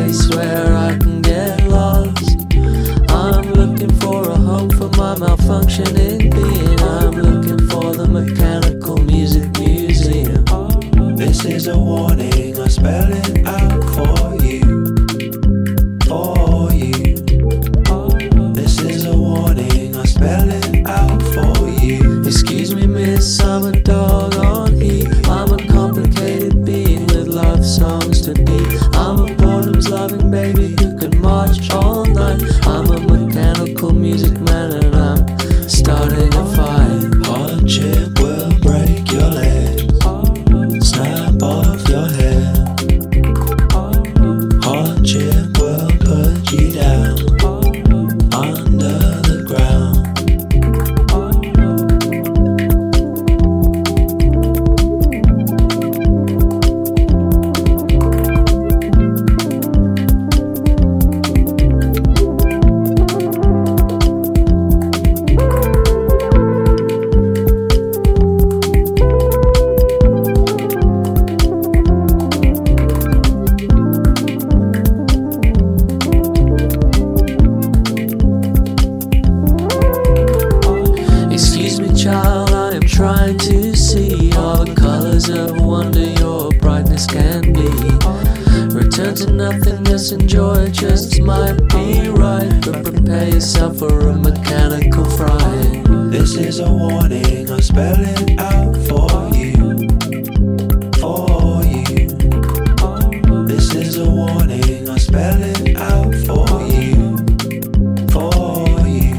place where I can get lost. I'm looking for a home for my malfunctioning being. I'm looking for the Mechanical Music Museum. This is a warning, I spell it out for you. For you. This is a warning, I spell it out for you. Excuse me, miss, I'm a dog on heat. I'm a complicated being with love songs to beat. I'm a boredom's loving baby who can march all night. I'm a mechanical music man and I'm starting a fight. Hardship will break your legs, snap off your hair. Hardship will put you down under the ground. Excuse me, child, I am trying to see all the colors of wonder your brightness can be. Return to nothingness, enjoy just might be right, but prepare yourself for a mechanical fright. This is a warning, I spell it out for you. For you. This is a warning, I spell it out for you. For you.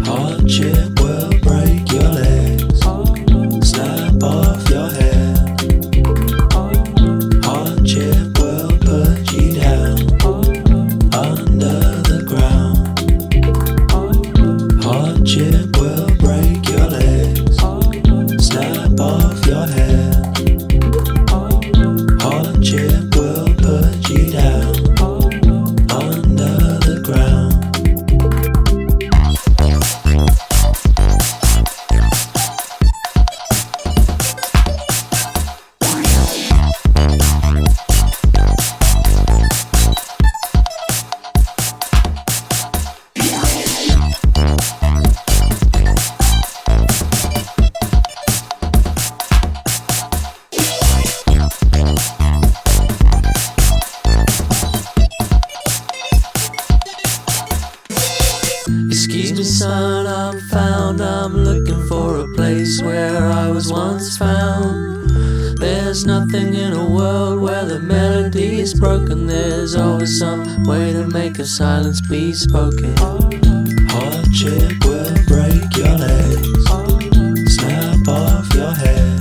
Hardship will break your legs, snap off your hair. Hardship will put you down under the ground. Hardship will break your legs, snap off your hair. Hardship will put you down under the ground. Excuse me, son, I'm found. I'm looking for a place where I was once found. There's nothing in a world where the melody is broken. There's always some way to make a silence be spoken. Hardship will break your legs, snap off your hair.